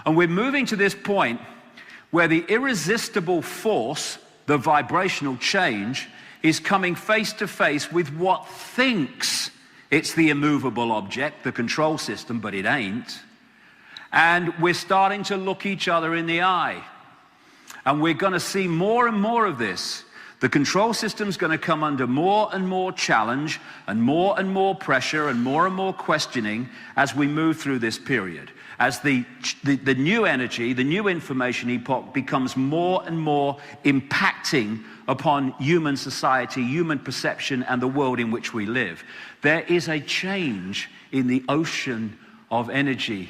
And we're moving to this point where the irresistible force, the vibrational change, is coming face to face with what thinks it's the immovable object, the control system, but it ain't. And we're starting to look each other in the eye. And we're going to see more and more of this. The control system's going to come under more and more challenge and more pressure and more questioning as we move through this period. As the new energy, the new information epoch becomes more and more impacting upon human society, human perception, and the world in which we live. There is a change in the ocean of energy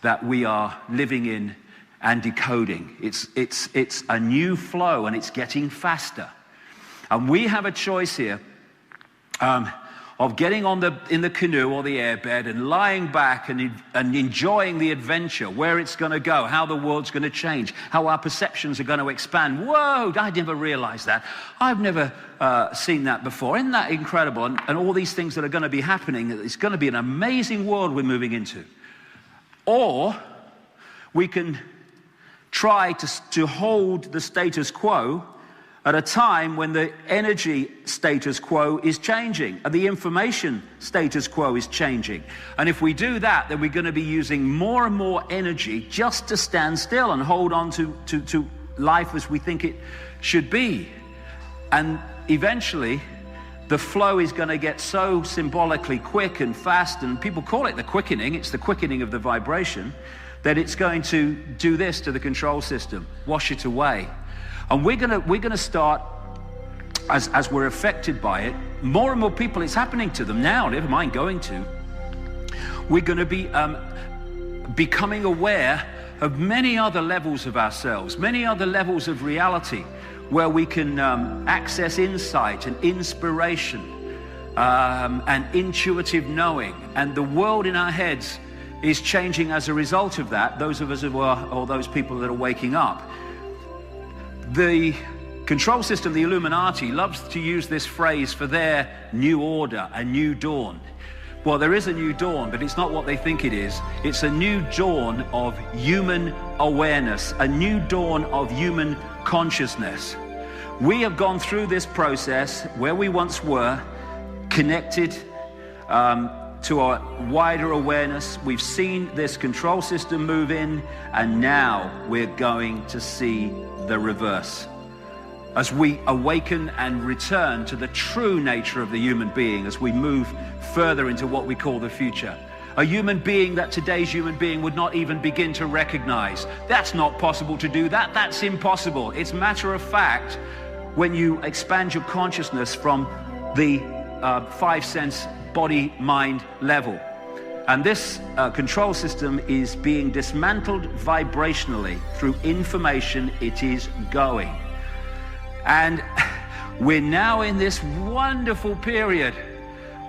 that we are living in and decoding. It's a new flow, and it's getting faster. And we have a choice here of getting in the canoe or the airbed and lying back and enjoying the adventure, where it's going to go, how the world's going to change, how our perceptions are going to expand. Whoa, I never realized that. I've never seen that before. Isn't that incredible? And all these things that are going to be happening, it's going to be an amazing world we're moving into. Or we can try to hold the status quo at a time when the energy status quo is changing and the information status quo is changing. And if we do that, then we're going to be using more and more energy just to stand still and hold on to life as we think it should be. And eventually, the flow is going to get so symbolically quick and fast, and people call it the quickening. It's the quickening of the vibration, that it's going to do this to the control system, wash it away. And we're gonna start, as we're affected by it, more and more people, it's happening to them now, never mind going to. We're gonna be becoming aware of many other levels of ourselves, many other levels of reality, where we can access insight and inspiration and intuitive knowing. And the world in our heads is changing as a result of that, those of us who are, or those people that are waking up. The control system, the Illuminati, loves to use this phrase for their new order, a new dawn. Well, there is a new dawn, but it's not what they think it is. It's a new dawn of human awareness, a new dawn of human consciousness. We have gone through this process where we once were connected to a wider awareness. We've seen this control system move in, and now we're going to see the reverse. As we awaken and return to the true nature of the human being, as we move further into what we call the future. A human being that today's human being would not even begin to recognize. That's not possible to do that. That's impossible. It's matter of fact when you expand your consciousness from the five sense body mind level. And this control system is being dismantled vibrationally through information. It is going. And we're now in this wonderful period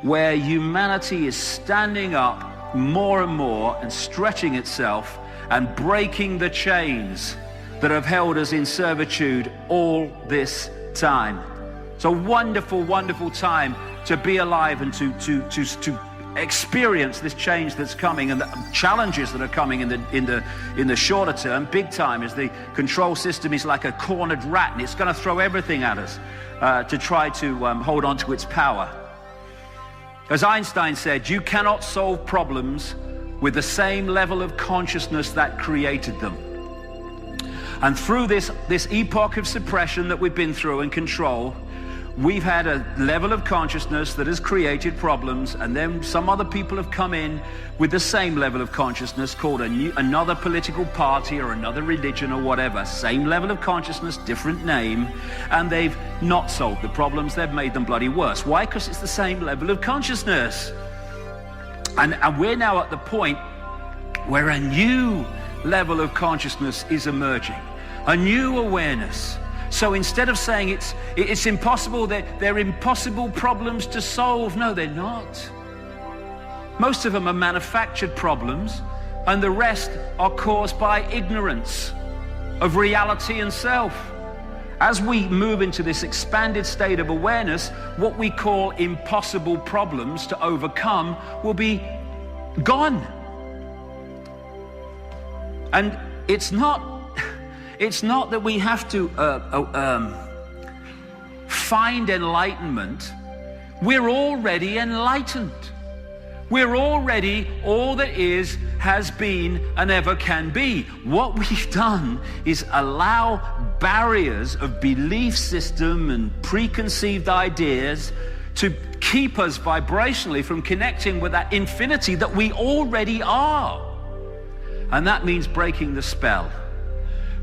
where humanity is standing up more and more and stretching itself and breaking the chains that have held us in servitude all this time. It's a wonderful, wonderful time to be alive and to experience this change that's coming, and the challenges that are coming in the shorter term. Big time is the control system is like a cornered rat, and it's going to throw everything at us to try to hold on to its power. As Einstein said, you cannot solve problems with the same level of consciousness that created them. And through this epoch of suppression that we've been through and control, we've had a level of consciousness that has created problems, and then some other people have come in with the same level of consciousness, called another political party or another religion or whatever. Same level of consciousness, different name, and they've not solved the problems. They've made them bloody worse. Why? Because it's the same level of consciousness. And we're now at the point where a new level of consciousness is emerging, a new awareness. So instead of saying it's impossible, they're impossible problems to solve. No, they're not. Most of them are manufactured problems, and the rest are caused by ignorance of reality and self. As we move into this expanded state of awareness, what we call impossible problems to overcome will be gone. And it's not that we have to find enlightenment. We're already enlightened. We're already all that is, has been, and ever can be. What we've done is allow barriers of belief system and preconceived ideas to keep us vibrationally from connecting with that infinity that we already are. And that means breaking the spell.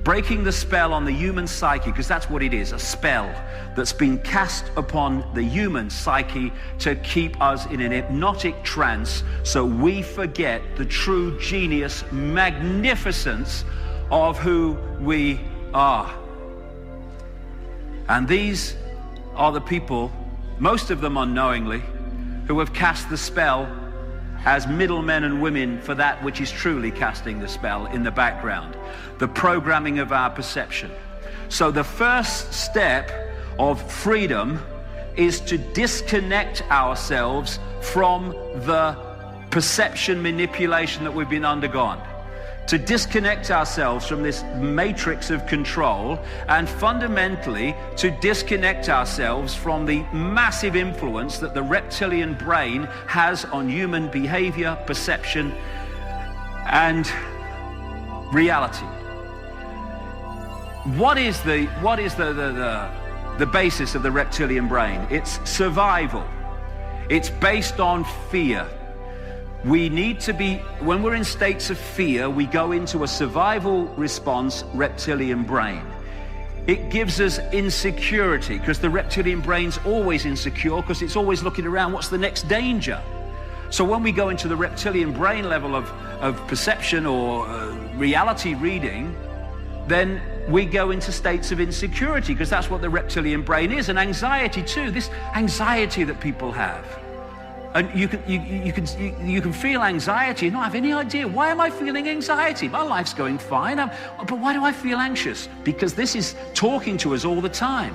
Breaking the spell on the human psyche, because that's what it is, a spell that's been cast upon the human psyche to keep us in an hypnotic trance so we forget the true genius, magnificence of who we are. And these are the people, most of them unknowingly, who have cast the spell as middlemen and women for that which is truly casting the spell in the background, the programming of our perception. So the first step of freedom is to disconnect ourselves from the perception manipulation that we've been undergone, to disconnect ourselves from this matrix of control, and fundamentally to disconnect ourselves from the massive influence that the reptilian brain has on human behavior, perception, and reality. What is the basis of the reptilian brain? It's survival. It's based on fear. We need to be, when we're in states of fear, we go into a survival response reptilian brain. It gives us insecurity, because the reptilian brain's always insecure, because it's always looking around, what's the next danger? So when we go into the reptilian brain level of perception or reality reading, then we go into states of insecurity, because that's what the reptilian brain is, and anxiety too, this anxiety that people have. And you can feel anxiety and not have any idea, why am I feeling anxiety? My life's going fine, but why do I feel anxious? Because this is talking to us all the time.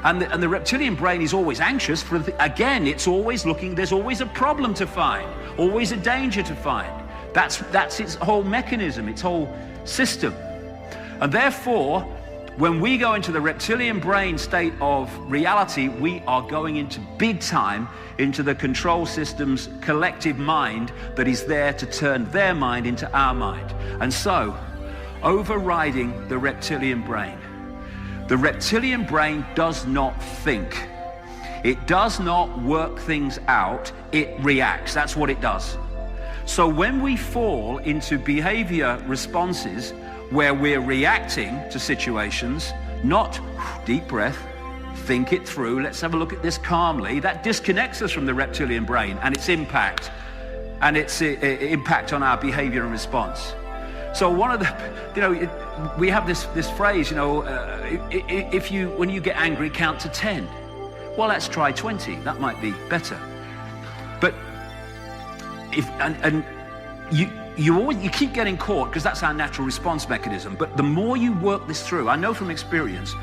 And the reptilian brain is always anxious. Again, it's always looking, there's always a problem to find, always a danger to find. That's its whole mechanism, its whole system. And therefore, when we go into the reptilian brain state of reality, we are going into big time into the control system's collective mind that is there to turn their mind into our mind. And so, overriding the reptilian brain. The reptilian brain does not think. It does not work things out, it reacts. That's what it does. So when we fall into behavior responses where we're reacting to situations, not deep breath, think it through, let's have a look at this calmly, that disconnects us from the reptilian brain and its impact, and its impact on our behavior and response. So one of the, we have this phrase, when you get angry, count to 10. Well, let's try 20. That might be better. But you keep getting caught, because that's our natural response mechanism. But the more you work this through, I know from experience,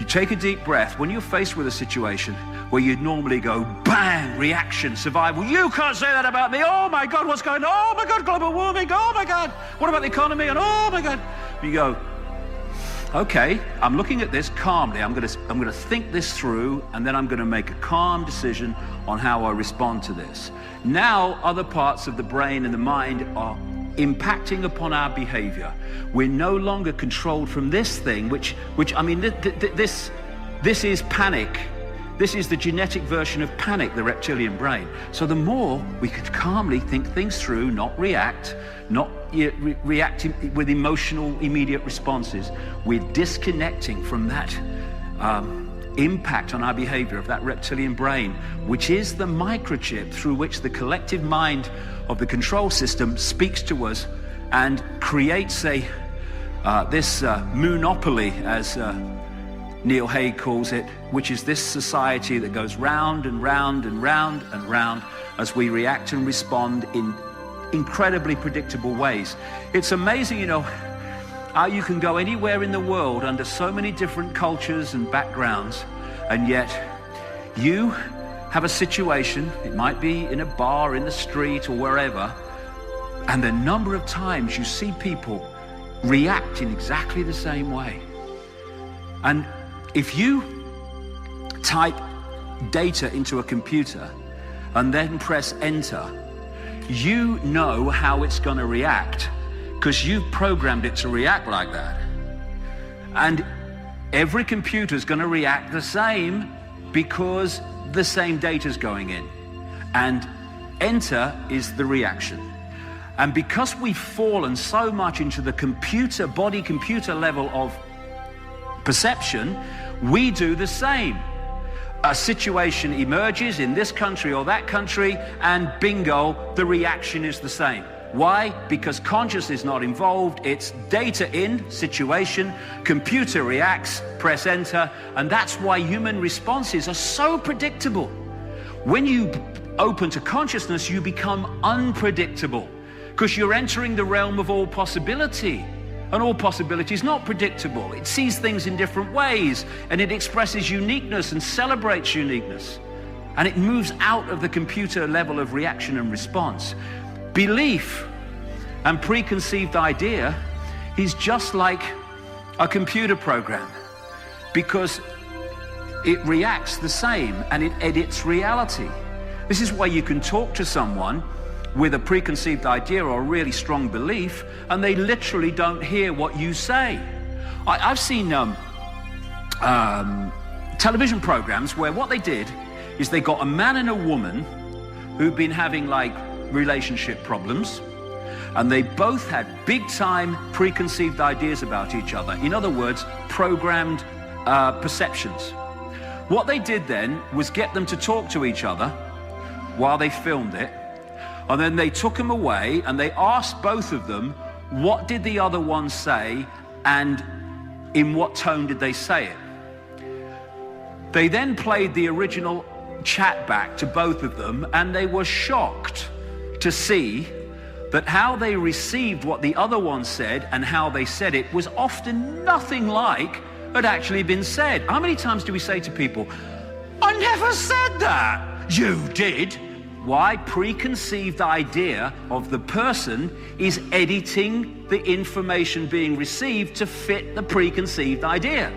you take a deep breath. When you're faced with a situation where you'd normally go, bang, reaction, survival, you can't say that about me, oh my God, what's going on, oh my God, global warming, oh my God, what about the economy, and oh my God. You go, okay, I'm looking at this calmly, I'm going to think this through, and then I'm going to make a calm decision on how I respond to this. Now other parts of the brain and the mind are impacting upon our behavior. We're no longer controlled from this thing, which I mean, this is panic. This is the genetic version of panic, the reptilian brain. So the more we can calmly think things through, not react, not reacting with emotional immediate responses, we're disconnecting from that impact on our behavior of that reptilian brain, which is the microchip through which the collective mind of the control system speaks to us and creates this monopoly, as Neil Hay calls it, which is this society that goes round and round and round and round as we react and respond in incredibly predictable ways. It's amazing, how you can go anywhere in the world under so many different cultures and backgrounds, and yet you have a situation, it might be in a bar, in the street, or wherever, and the number of times you see people react in exactly the same way. And if you type data into a computer and then press enter, you know how it's going to react because you've programmed it to react like that. And every computer is going to react the same because the same data is going in. And enter is the reaction. And because we've fallen so much into the body-computer level of perception, we do the same. A situation emerges in this country or that country, and bingo, the reaction is the same. Why? Because consciousness is not involved. It's data in, situation, computer reacts, press enter, and that's why human responses are so predictable. When you open to consciousness, you become unpredictable because you're entering the realm of all possibility. And all possibility is not predictable. It sees things in different ways, and it expresses uniqueness and celebrates uniqueness. And it moves out of the computer level of reaction and response. Belief and preconceived idea is just like a computer program because it reacts the same and it edits reality. This is why you can talk to someone with a preconceived idea or a really strong belief, and they literally don't hear what you say. I've seen television programs where what they did is they got a man and a woman who've been having like relationship problems, and they both had big-time preconceived ideas about each other. In other words, programmed perceptions. What they did then was get them to talk to each other while they filmed it, and then they took them away and they asked both of them, what did the other one say and in what tone did they say it? They then played the original chat back to both of them, and they were shocked to see that how they received what the other one said and how they said it was often nothing like had actually been said. How many times do we say to people, I never said that? You did. Why? Preconceived idea of the person is editing the information being received to fit the preconceived idea.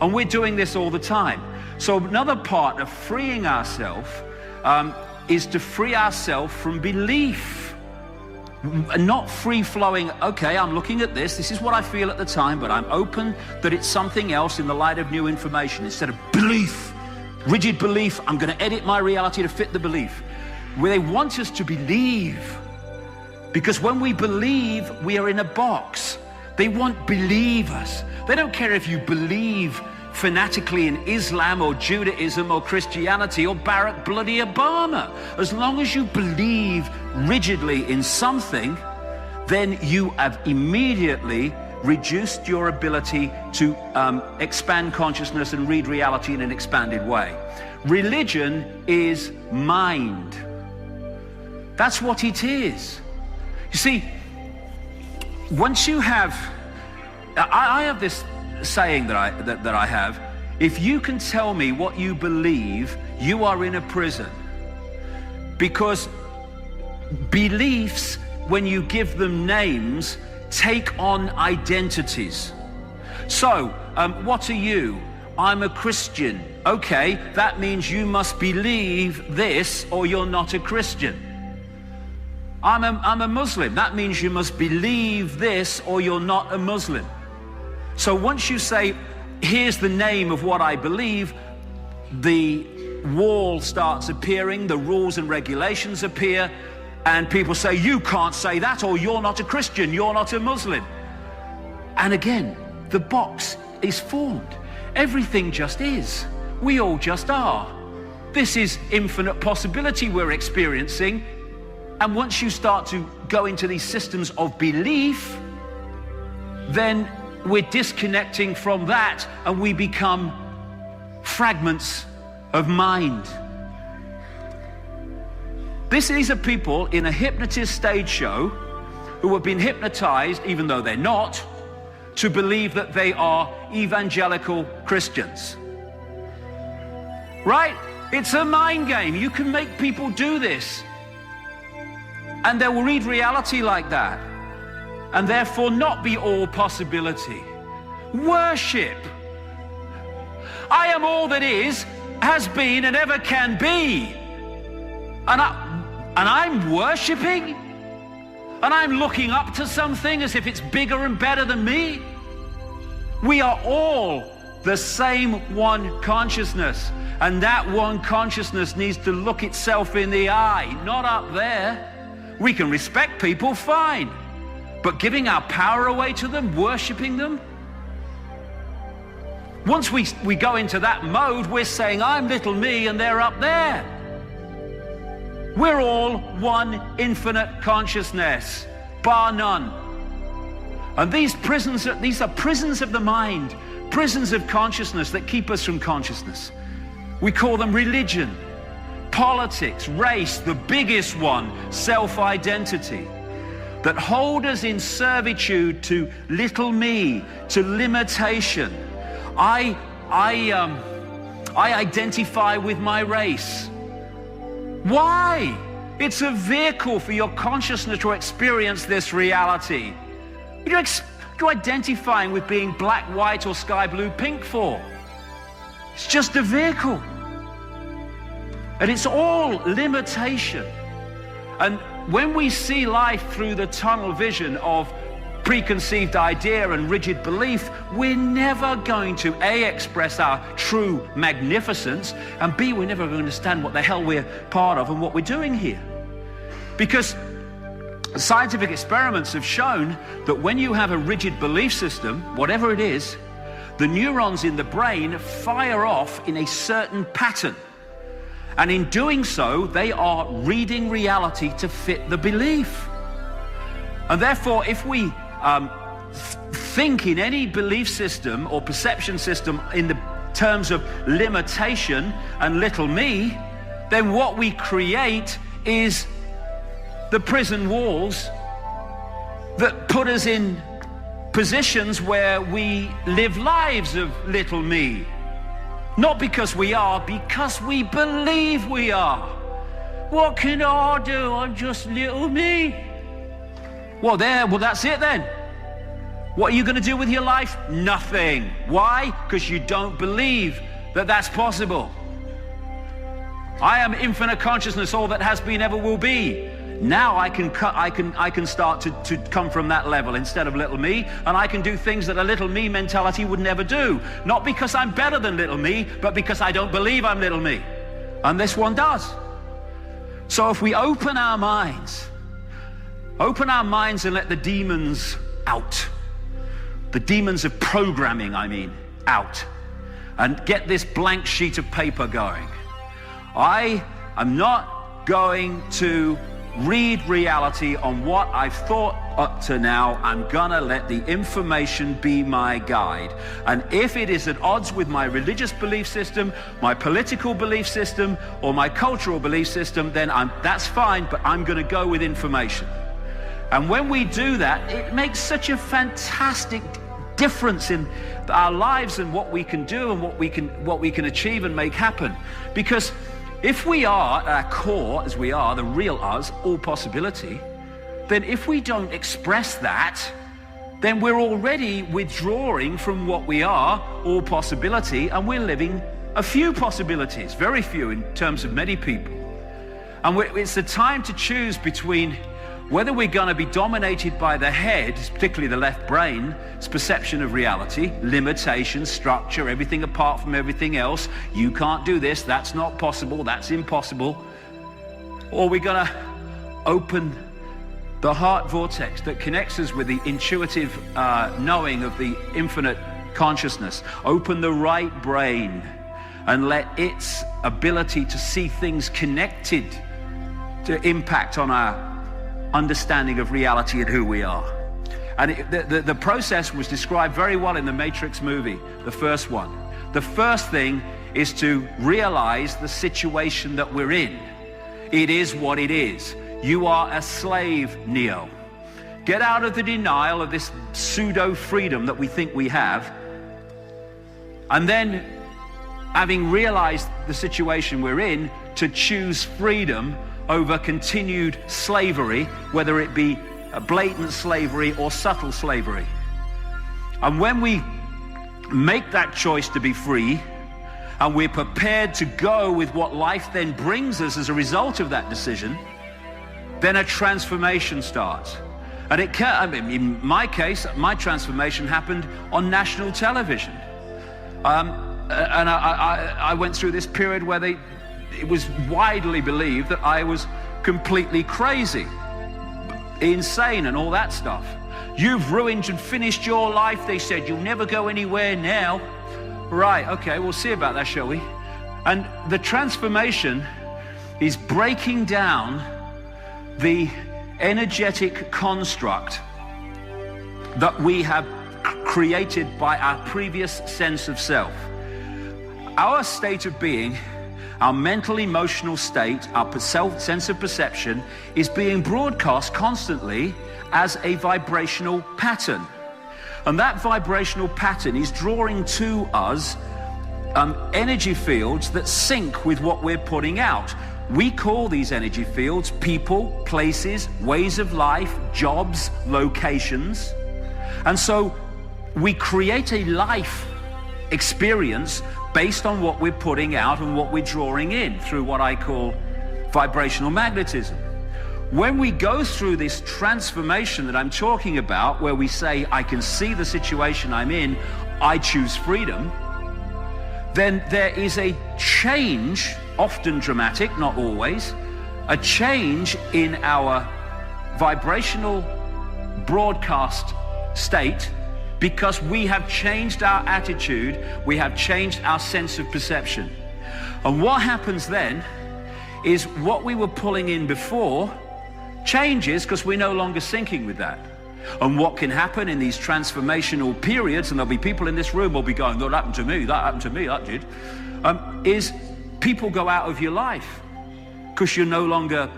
And we're doing this all the time. So another part of freeing ourselves is to free ourselves from belief. Not free-flowing, okay, I'm looking at this is what I feel at the time, but I'm open that it's something else in the light of new information. Instead of belief, rigid belief, I'm going to edit my reality to fit the belief. Where they want us to believe, because when we believe, we are in a box. They want believers. They don't care if you believe fanatically in Islam or Judaism or Christianity or Barack bloody Obama. As long as you believe rigidly in something, then you have immediately reduced your ability to expand consciousness and read reality in an expanded way. Religion is mind. That's what it is. You see, once you have, I have this saying that I have, if you can tell me what you believe, you are in a prison. Because beliefs, when you give them names, take on identities. So, what are you? I'm a Christian. Okay, that means you must believe this or you're not a Christian. I'm a Muslim. That means you must believe this or you're not a Muslim. So once you say, here's the name of what I believe, the wall starts appearing, the rules and regulations appear, and people say, you can't say that, or you're not a Christian, you're not a Muslim. And again, the box is formed. Everything just is. We all just are. This is infinite possibility we're experiencing. And once you start to go into these systems of belief, then we're disconnecting from that and we become fragments of mind. These are people in a hypnotist stage show who have been hypnotized, even though they're not, to believe that they are evangelical Christians. Right? It's a mind game. You can make people do this. And they will read reality like that. and therefore not be all possibility. Worship. I am all that is, has been, and ever can be. And I'm worshiping? And I'm looking up to something as if it's bigger and better than me? We are all the same one consciousness. And that one consciousness needs to look itself in the eye, not up there. We can respect people, fine. But giving our power away to them, worshiping them? Once we go into that mode, we're saying, I'm little me and they're up there. We're all one infinite consciousness, bar none. And these are prisons of the mind, prisons of consciousness that keep us from consciousness. We call them religion, politics, race, the biggest one, self-identity, that hold us in servitude to little me, to limitation. I identify with my race. Why? It's a vehicle for your consciousness to experience this reality. What are you identifying with being black, white, or sky blue, pink for? It's just a vehicle. And it's all limitation. And when we see life through the tunnel vision of preconceived idea and rigid belief, we're never going to A, express our true magnificence, and B, we're never going to understand what the hell we're part of and what we're doing here. Because scientific experiments have shown that when you have a rigid belief system, whatever it is, the neurons in the brain fire off in a certain pattern. And in doing so, they are reading reality to fit the belief. And therefore, if we think in any belief system or perception system in the terms of limitation and little me, then what we create is the prison walls that put us in positions where we live lives of little me. Not because we are, because we believe we are. What can I do? I'm just little me. Well, that's it then. What are you going to do with your life? Nothing. Why? Because you don't believe that that's possible. I am infinite consciousness, all that has been, ever will be. Now I can start to come from that level instead of little me, and I can do things that a little me mentality would never do. Not because I'm better than little me, but because I don't believe I'm little me. And this one does. So if we open our minds and let the demons out, the demons of programming, out, and get this blank sheet of paper going. I am not going to read reality on what I've thought up to now. I'm gonna let the information be my guide. And if it is at odds with my religious belief system, my political belief system, or my cultural belief system, then that's fine, but I'm gonna go with information. And when we do that, it makes such a fantastic difference in our lives and what we can do and what we can achieve and make happen. Because if we are, at our core, as we are, the real us, all possibility, then if we don't express that, then we're already withdrawing from what we are, all possibility, and we're living a few possibilities, very few in terms of many people. And it's the time to choose between whether we're going to be dominated by the head, particularly the left brain, its perception of reality, limitation, structure, everything apart from everything else. You can't do this, that's not possible, that's impossible. Or we're going to open the heart vortex that connects us with the intuitive knowing of the infinite consciousness. Open the right brain and let its ability to see things connected to impact on our understanding of reality and who we are. And the process was described very well in the Matrix movie, the first one. The first thing is to realize the situation that we're in. It is what it is. You are a slave, Neo. Get out of the denial of this pseudo-freedom that we think we have. And then, having realized the situation we're in, to choose freedom over continued slavery, whether it be blatant slavery or subtle slavery. And when we make that choice to be free, and we're prepared to go with what life then brings us as a result of that decision, then a transformation starts. And it can, I mean, in my case, my transformation happened on national television. And I went through this period where it was widely believed that I was completely crazy, insane and all that stuff. You've ruined and finished your life, they said. You'll never go anywhere now. Right, okay, we'll see about that, shall we? And the transformation is breaking down the energetic construct that we have created by our previous sense of self. Our state of being, our mental, emotional state, our sense of perception is being broadcast constantly as a vibrational pattern. And that vibrational pattern is drawing to us energy fields that sync with what we're putting out. We call these energy fields people, places, ways of life, jobs, locations. And so we create a life experience based on what we're putting out and what we're drawing in through what I call vibrational magnetism. When we go through this transformation that I'm talking about, where we say, I can see the situation I'm in, I choose freedom, then there is a change, often dramatic, not always, a change in our vibrational broadcast state, because we have changed our attitude, we have changed our sense of perception. And what happens then is what we were pulling in before changes because we're no longer syncing with that. And what can happen in these transformational periods, and there'll be people in this room will be going, that happened to me, that did, is people go out of your life because you're no longer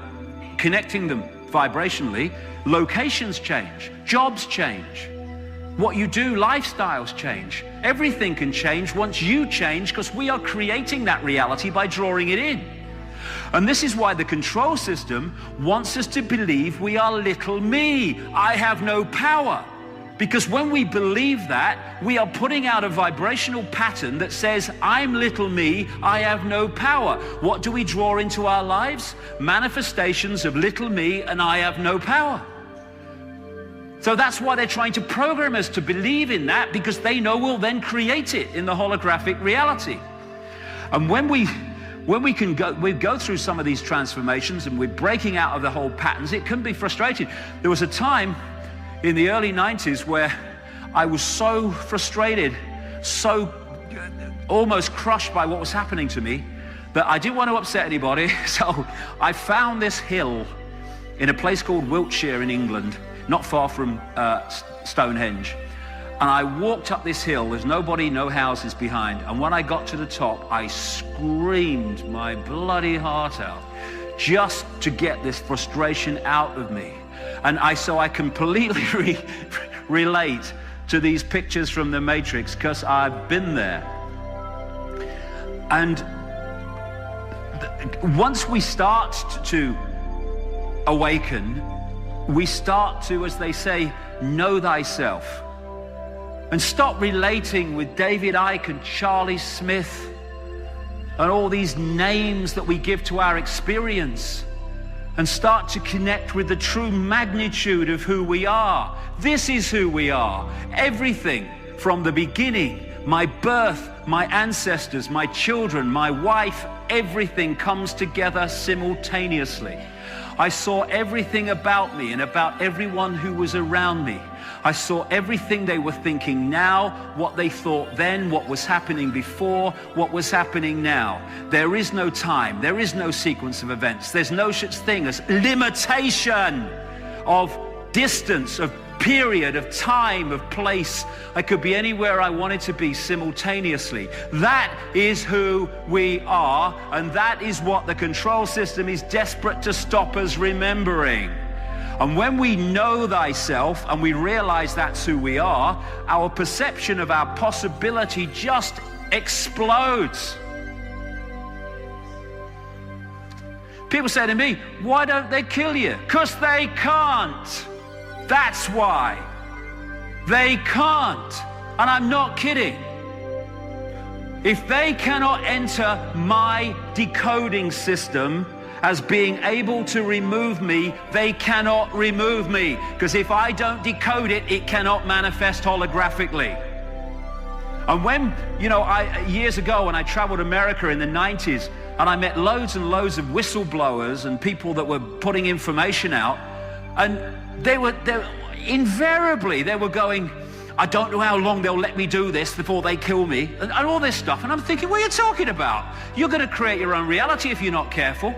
connecting them vibrationally. Locations change, jobs change, what you do, lifestyles change. Everything can change once you change, because we are creating that reality by drawing it in. And this is why the control system wants us to believe we are little me. I have no power. Because when we believe that, we are putting out a vibrational pattern that says, I'm little me, I have no power. What do we draw into our lives? Manifestations of little me and I have no power. So that's why they're trying to program us to believe in that, because they know we'll then create it in the holographic reality. And when we go through some of these transformations and we're breaking out of the whole patterns, it can be frustrating. There was a time in the early 90s where I was so frustrated, so almost crushed by what was happening to me, that I didn't want to upset anybody. So I found this hill in a place called Wiltshire in England, not far from Stonehenge. And I walked up this hill, there's nobody, no houses behind. And when I got to the top, I screamed my bloody heart out just to get this frustration out of me. And so I completely relate to these pictures from the Matrix, because I've been there. And once we start to awaken, we start to, as they say, know thyself. And stop relating with David Icke and Charlie Smith and all these names that we give to our experience, and start to connect with the true magnitude of who we are. This is who we are. Everything from the beginning, my birth, my ancestors, my children, my wife, everything comes together simultaneously. I saw everything about me and about everyone who was around me. I saw everything they were thinking now, what they thought then, what was happening before, what was happening now. There is no time. There is no sequence of events. There's no such thing as limitation of distance, of period, of time, of place. I could be anywhere I wanted to be simultaneously. That is who we are, and that is what the control system is desperate to stop us remembering. And when we know thyself and we realize that's who we are, our perception of our possibility just explodes. People say to me, why don't they kill you? 'Cause they can't. That's why. They can't. And I'm not kidding. If they cannot enter my decoding system as being able to remove me, they cannot remove me. Because if I don't decode it, it cannot manifest holographically. And when, years ago when I traveled America in the 90s, and I met loads and loads of whistleblowers and people that were putting information out, and they were invariably going, I don't know how long they'll let me do this before they kill me, and all this stuff. And I'm thinking, what are you talking about? You're going to create your own reality if you're not careful.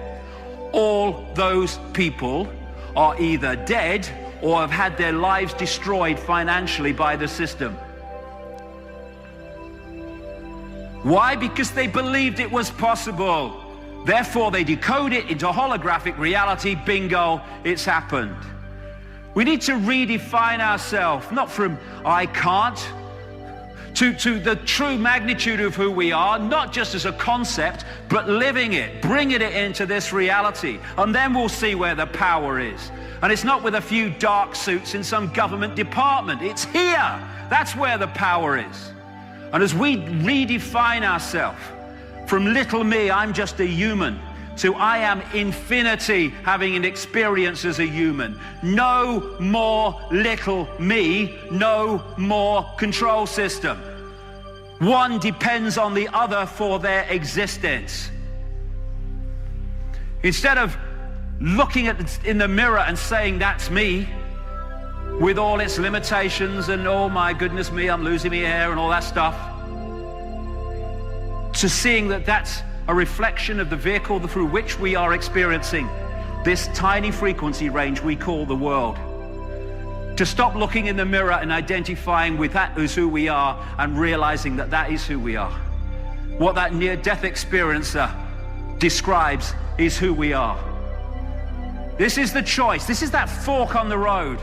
All those people are either dead or have had their lives destroyed financially by the system. Why? Because they believed it was possible. Therefore, they decode it into holographic reality. Bingo, it's happened. We need to redefine ourselves, not from I can't, to the true magnitude of who we are, not just as a concept, but living it, bringing it into this reality. And then we'll see where the power is. And it's not with a few dark suits in some government department. It's here. That's where the power is. And as we redefine ourselves from little me, I'm just a human, to I am infinity, having an experience as a human. No more little me, no more control system. One depends on the other for their existence. Instead of looking in the mirror and saying, that's me, with all its limitations and oh my goodness me, I'm losing my hair and all that stuff, to seeing that that's a reflection of the vehicle through which we are experiencing this tiny frequency range we call the world. To stop looking in the mirror and identifying with that as who we are and realizing that that is who we are. What that near-death experiencer describes is who we are. This is the choice. This is that fork on the road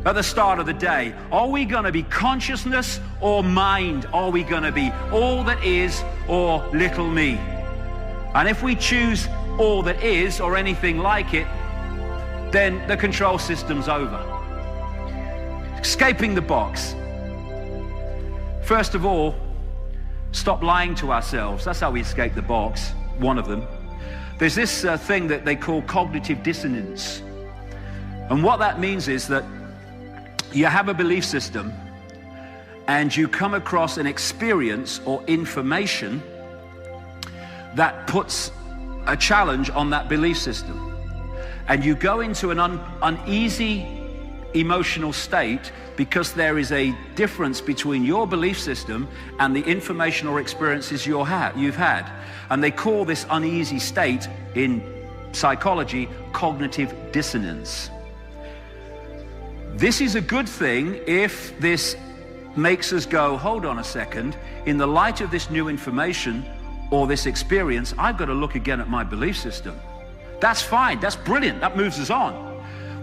at the start of the day. Are we going to be consciousness or mind? Are we going to be all that is or little me? And if we choose all that is or anything like it, then the control system's over. Escaping the box. First of all, stop lying to ourselves. That's how we escape the box, one of them. There's this thing that they call cognitive dissonance. And what that means is that you have a belief system and you come across an experience or information that puts a challenge on that belief system. And you go into an uneasy emotional state because there is a difference between your belief system and the information or experiences you've had. And they call this uneasy state in psychology cognitive dissonance. This is a good thing if this makes us go, hold on a second, in the light of this new information or this experience, I've got to look again at my belief system. That's fine, that's brilliant, that moves us on.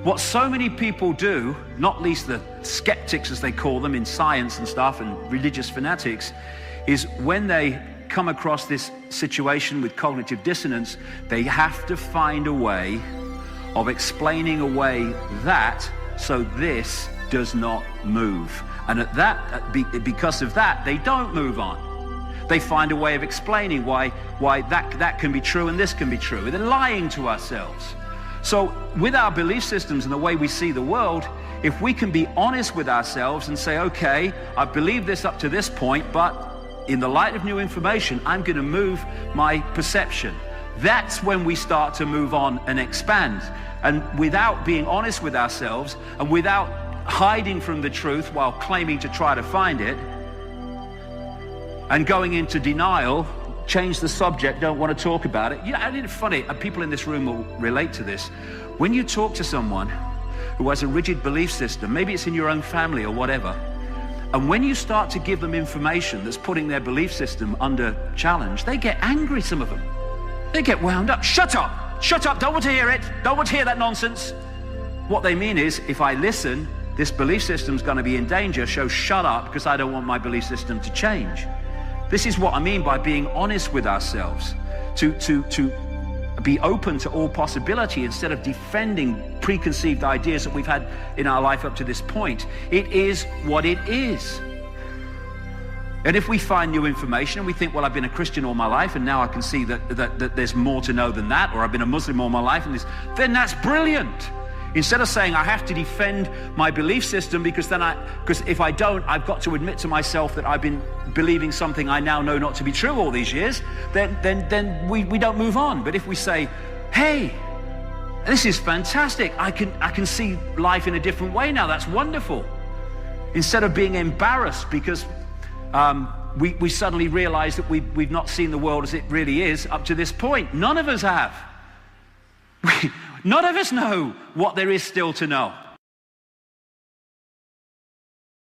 What so many people do, not least the skeptics as they call them in science and stuff and religious fanatics, is when they come across this situation with cognitive dissonance, they have to find a way of explaining away that so this does not move. And because of that, they don't move on. They find a way of explaining why that can be true and this can be true. They're lying to ourselves. So with our belief systems and the way we see the world, if we can be honest with ourselves and say, okay, I believe this up to this point, but in the light of new information, I'm going to move my perception. That's when we start to move on and expand. And without being honest with ourselves and without hiding from the truth while claiming to try to find it and going into denial, change the subject, don't want to talk about it. You know, it's funny, people in this room will relate to this. When you talk to someone who has a rigid belief system, maybe it's in your own family or whatever, and when you start to give them information that's putting their belief system under challenge, they get angry, some of them. They get wound up. Shut up, don't want to hear it, don't want to hear that nonsense. What they mean is, if I listen, this belief system's going to be in danger, so shut up because I don't want my belief system to change. This is what I mean by being honest with ourselves, to be open to all possibility instead of defending preconceived ideas that we've had in our life up to this point. It is what it is. And if we find new information and we think, well, I've been a Christian all my life and now I can see that there's more to know than that, or I've been a Muslim all my life, and then that's brilliant. Instead of saying I have to defend my belief system because if I don't, I've got to admit to myself that I've been believing something I now know not to be true all these years, then we don't move on. But if we say, hey, this is fantastic, I can see life in a different way now, that's wonderful. Instead of being embarrassed because we suddenly realize that we've not seen the world as it really is up to this point. None of us have. None of us know what there is still to know.